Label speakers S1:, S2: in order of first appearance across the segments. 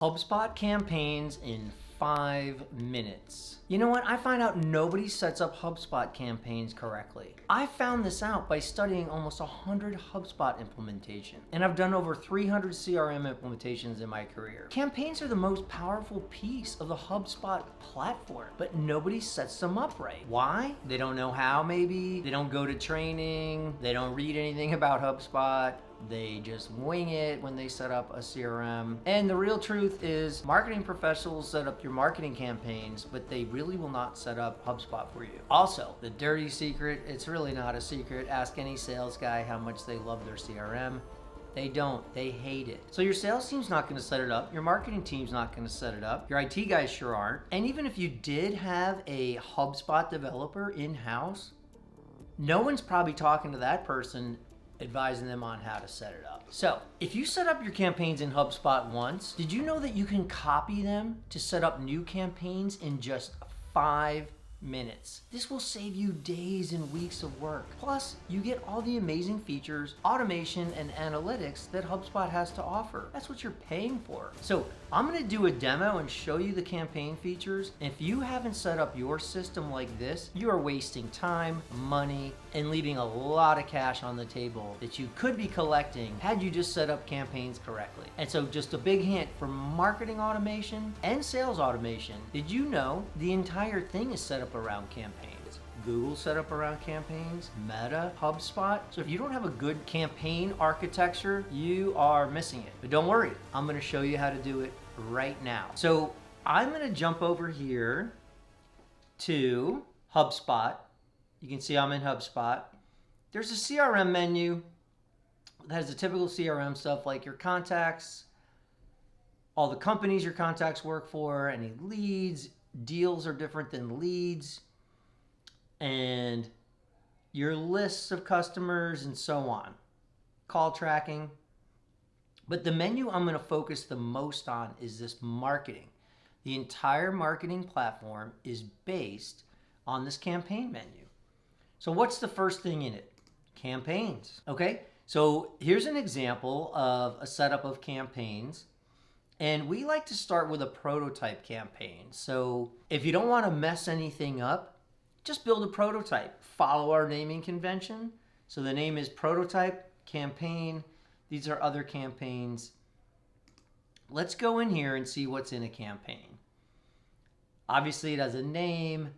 S1: HubSpot campaigns in 5 minutes. You know what? I find out nobody sets up HubSpot campaigns correctly. I found this out by studying almost 100 HubSpot implementations, and I've done over 300 CRM implementations in my career. Campaigns are the most powerful piece of the HubSpot platform, but nobody sets them up right. Why? They don't know how, maybe. They don't go to training. They don't read anything about HubSpot. They just wing it when they set up a CRM. And the real truth is marketing professionals set up your marketing campaigns, but they really will not set up HubSpot for you. Also, the dirty secret, it's really not a secret. Ask any sales guy how much they love their CRM. They don't, they hate it. So your sales team's not gonna set it up, your marketing team's not gonna set it up, your IT guys sure aren't. And even if you did have a HubSpot developer in-house, no one's probably talking to that person advising them on how to set it up. So if you set up your campaigns in HubSpot once, did you know that you can copy them to set up new campaigns in just 5 minutes? This will save you days and weeks of work. Plus, you get all the amazing features, automation, and analytics that HubSpot has to offer. That's what you're paying for. So I'm gonna do a demo and show you the campaign features. And if you haven't set up your system like this, you are wasting time, money, and leaving a lot of cash on the table that you could be collecting had you just set up campaigns correctly. And so just a big hint for marketing automation and sales automation. Did you know the entire thing is set up around campaigns? Google set up around campaigns, Meta, HubSpot. So if you don't have a good campaign architecture, you are missing it. But don't worry, I'm gonna show you how to do it right now. So I'm gonna jump over here to HubSpot. You can see I'm in HubSpot. There's a CRM menu that has the typical CRM stuff like your contacts, all the companies your contacts work for, any leads. Deals are different than leads, and your lists of customers and so on. Call tracking. But the menu I'm going to focus the most on is this marketing. The entire marketing platform is based on this campaign menu. So what's the first thing in it? Campaigns. Okay, so here's an example of a setup of campaigns. And we like to start with a prototype campaign. So if you don't want to mess anything up, just build a prototype. Follow our naming convention. So the name is prototype campaign. These are other campaigns. Let's go in here and see what's in a campaign. Obviously it has a name.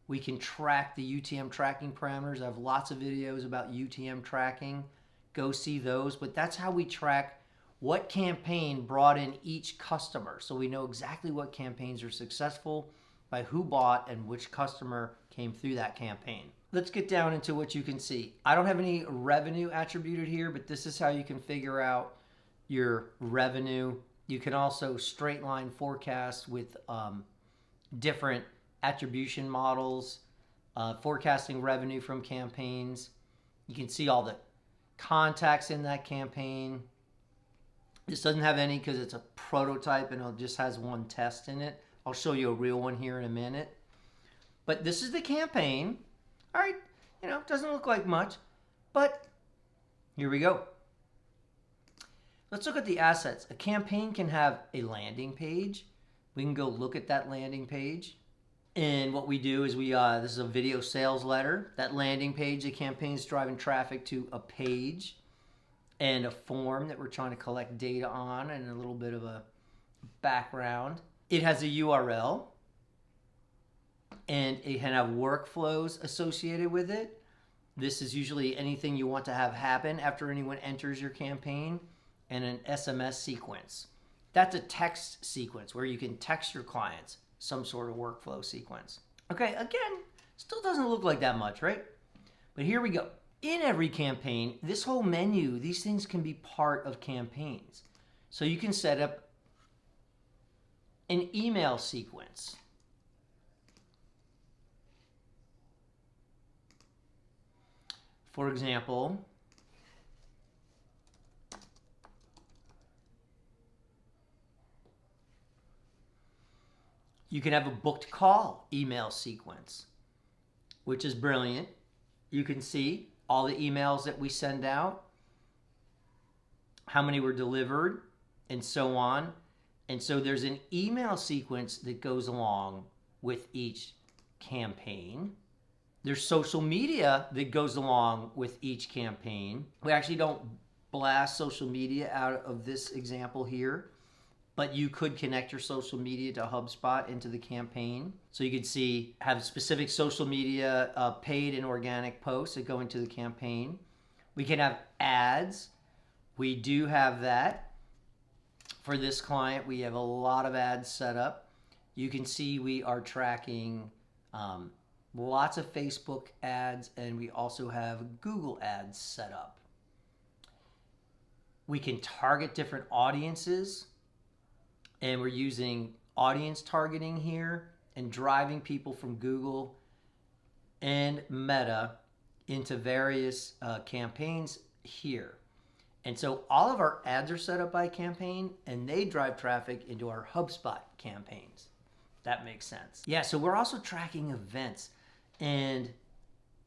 S1: We can track the UTM tracking parameters. I have lots of videos about UTM tracking. Go see those, but that's how we track what campaign brought in each customer. So we know exactly what campaigns are successful by who bought and which customer came through that campaign. Let's get down into what you can see. I don't have any revenue attributed here, but this is how you can figure out your revenue. You can also straight line forecast with different attribution models, forecasting revenue from campaigns. You can see all the contacts in that campaign. This doesn't have any because it's a prototype and it just has one test in it. I'll show you a real one here in a minute. But this is the campaign. All right, you know, it doesn't look like much, but here we go. Let's look at the assets. A campaign can have a landing page. We can go look at that landing page. And what we do is this is a video sales letter. That landing page, the campaign is driving traffic to a page and a form that we're trying to collect data on and a little bit of a background. It has a URL and it can have workflows associated with it. This is usually anything you want to have happen after anyone enters your campaign, and an SMS sequence. That's a text sequence where you can text your clients some sort of workflow sequence. Okay, again, still doesn't look like that much, right? But here we go. In every campaign, this whole menu, these things can be part of campaigns. So you can set up an email sequence. For example, you can have a booked call email sequence, which is brilliant. You can see all the emails that we send out, how many were delivered, and so on. And so there's an email sequence that goes along with each campaign. There's social media that goes along with each campaign. We actually don't blast social media out of this example here, but you could connect your social media to HubSpot into the campaign. So you could see, have specific social media paid and organic posts that go into the campaign. We can have ads. We do have that. For this client, we have a lot of ads set up. You can see we are tracking lots of Facebook ads, and we also have Google ads set up. We can target different audiences, and we're using audience targeting here and driving people from Google and Meta into various campaigns here. And so all of our ads are set up by campaign, and they drive traffic into our HubSpot campaigns. That makes sense. Yeah, so we're also tracking events, and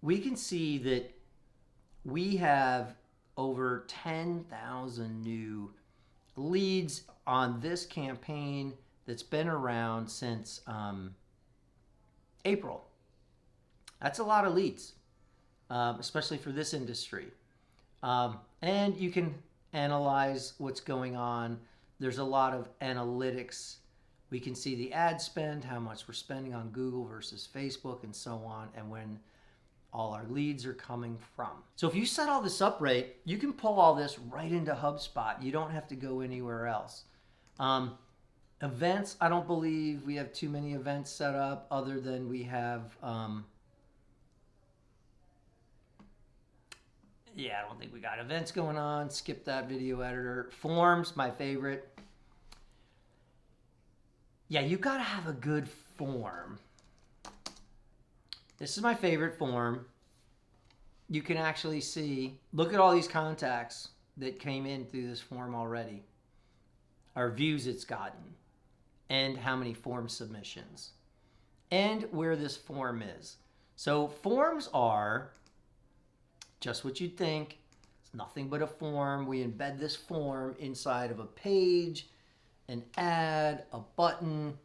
S1: we can see that we have over 10,000 new leads on this campaign that's been around since April. That's a lot of leads, especially for this industry. And you can analyze what's going on. There's a lot of analytics. We can see the ad spend, how much we're spending on Google versus Facebook, and so on, and when all our leads are coming from. So if you set all this up right, you can pull all this right into HubSpot. You don't have to go anywhere else. Events, I don't believe we have too many events set up, other than we have, yeah, I don't think we got events going on. Skip that video editor. Forms, my favorite. Yeah, you gotta have a good form. This is my favorite form. You can actually see, look at all these contacts that came in through this form already, our views it's gotten, and how many form submissions, and where this form is. So forms are just what you'd think. It's nothing but a form. We embed this form inside of a page, an ad, a button,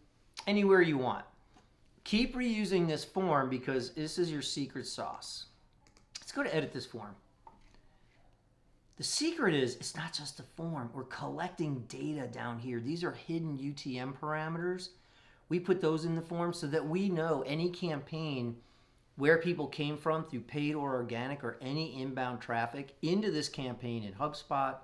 S1: anywhere you want. Keep reusing this form because this is your secret sauce. Let's go to edit this form. The secret is, it's not just a form. We're collecting data down here. These are hidden UTM parameters. We put those in the form so that we know any campaign, where people came from through paid or organic, or any inbound traffic into this campaign in HubSpot,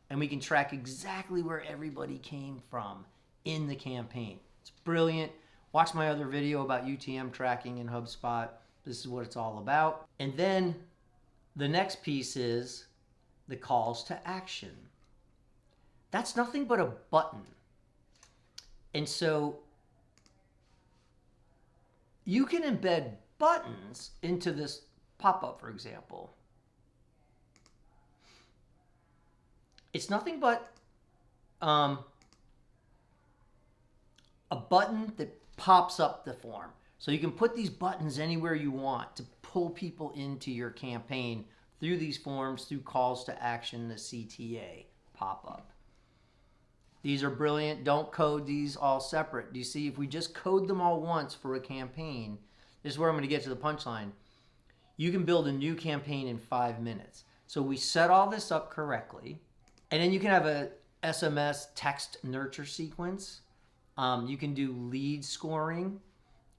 S1: and we can track exactly where everybody came from in the campaign. It's brilliant. Watch my other video about UTM tracking in HubSpot. This is what it's all about. And then the next piece is the calls to action. That's nothing but a button. And so you can embed buttons into this pop-up, for example. It's nothing but a button that pops up the form. So you can put these buttons anywhere you want to pull people into your campaign through these forms, through calls to action, the CTA pop-up. These are brilliant. Don't code these all separate. Do you see, if we just code them all once for a campaign, this is where I'm going to get to the punchline. You can build a new campaign in 5 minutes. So we set all this up correctly. And then you can have a SMS text nurture sequence. You can do lead scoring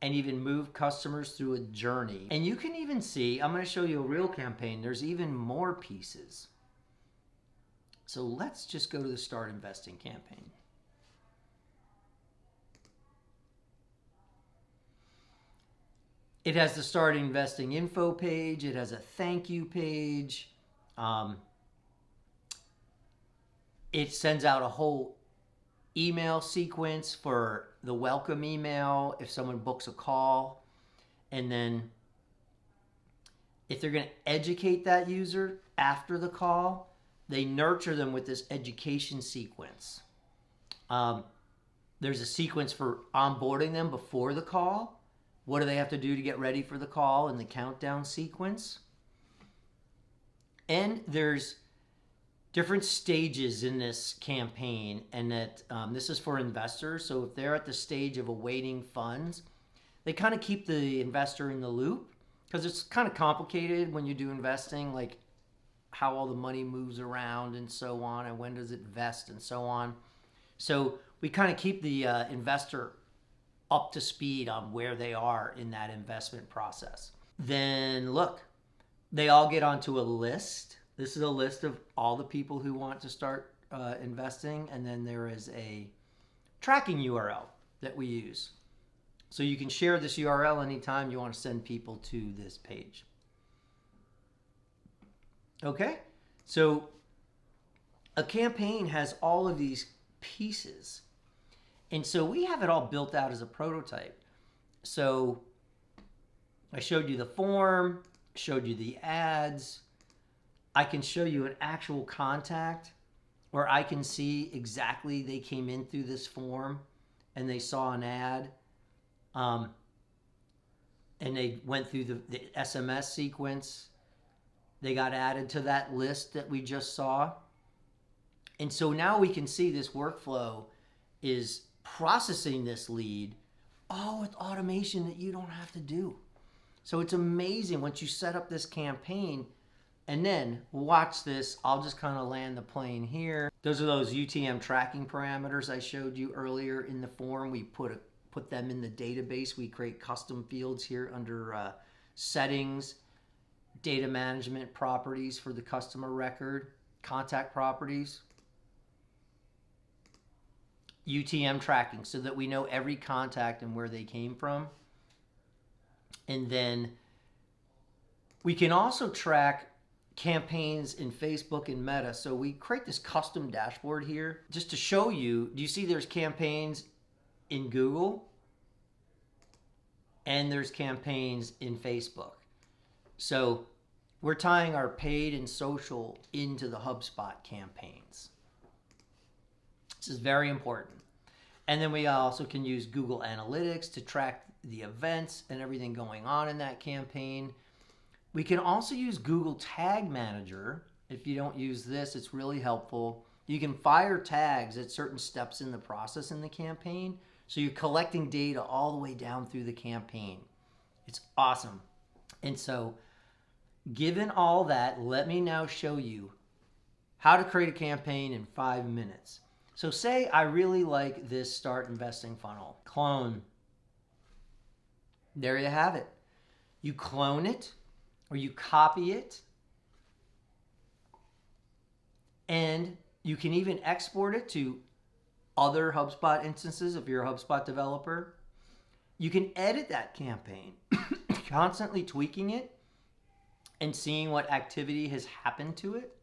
S1: and even move customers through a journey. And you can even see, I'm going to show you a real campaign. There's even more pieces. So let's just go to the Start Investing campaign. It has the Start Investing info page. It has a thank you page. It sends out a whole email sequence for the welcome email if someone books a call. And then if they're going to educate that user after the call, they nurture them with this education sequence. There's a sequence for onboarding them before the call. What do they have to do to get ready for the call, in the countdown sequence? And there's different stages in this campaign, and that this is for investors. So if they're at the stage of awaiting funds, they kind of keep the investor in the loop, because it's kind of complicated when you do investing, like how all the money moves around and so on, and when does it vest and so on. So we kind of keep the investor up to speed on where they are in that investment process. Then look, they all get onto a list. This is a list of all the people who want to start investing, and then there is a tracking URL that we use. So you can share this URL anytime you want to send people to this page. Okay, so a campaign has all of these pieces. And so we have it all built out as a prototype. So I showed you the form, showed you the ads. I can show you an actual contact where I can see exactly they came in through this form and they saw an ad. And they went through the SMS sequence. They got added to that list that we just saw. And so now we can see this workflow is processing this lead all with automation that you don't have to do. So it's amazing once you set up this campaign. And then watch this. I'll just kind of land the plane here. Those are those UTM tracking parameters I showed you earlier in the form. We put them in the database. We create custom fields here under settings, data management properties for the customer record, contact properties, UTM tracking, so that we know every contact and where they came from. And then we can also track campaigns in Facebook and Meta. So we create this custom dashboard here just to show you. Do you see there's campaigns in Google and there's campaigns in Facebook? So we're tying our paid and social into the HubSpot campaigns. This is very important. And then we also can use Google Analytics to track the events and everything going on in that campaign. We can also use Google Tag Manager. If you don't use this, it's really helpful. You can fire tags at certain steps in the process in the campaign. So you're collecting data all the way down through the campaign. It's awesome. And so given all that, let me now show you how to create a campaign in 5 minutes. So say I really like this start investing funnel. Clone. There you have it. You clone it or you copy it, and you can even export it to other HubSpot instances if you're a HubSpot developer. You can edit that campaign, constantly tweaking it and seeing what activity has happened to it.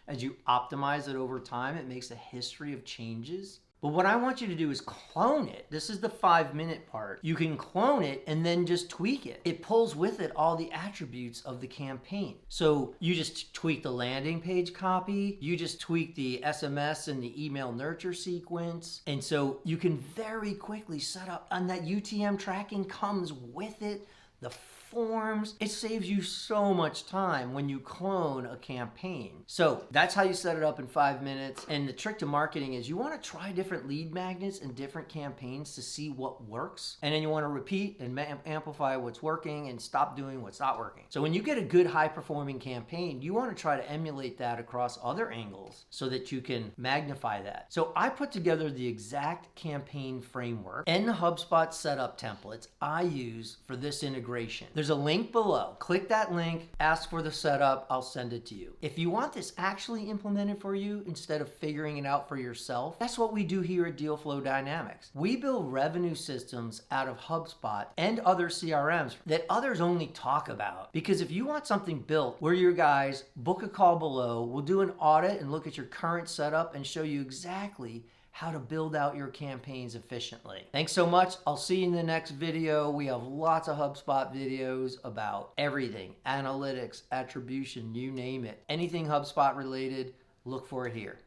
S1: As you optimize it over time, it makes a history of changes. But what I want you to do is clone it. This is the 5-minute part. You can clone it and then just tweak it. It pulls with it all the attributes of the campaign. So you just tweak the landing page copy. You just tweak the SMS and the email nurture sequence. And so you can very quickly set up, and that UTM tracking comes with it. The forms. It saves you so much time when you clone a campaign. So that's how you set it up in 5 minutes. And the trick to marketing is you want to try different lead magnets and different campaigns to see what works. And then you want to repeat and amplify what's working and stop doing what's not working. So when you get a good high performing campaign, you want to try to emulate that across other angles so that you can magnify that. So I put together the exact campaign framework and the HubSpot setup templates I use for this integration. There's a link below. Click that link, ask for the setup, I'll send it to you. If you want this actually implemented for you instead of figuring it out for yourself, that's what we do here at Dealflow Dynamics. We build revenue systems out of HubSpot and other CRMs that others only talk about. Because if you want something built where your guys, book a call below, we'll do an audit and look at your current setup and show you exactly how to build out your campaigns efficiently. Thanks so much. I'll see you in the next video. We have lots of HubSpot videos about everything, analytics, attribution, you name it. Anything HubSpot related, look for it here.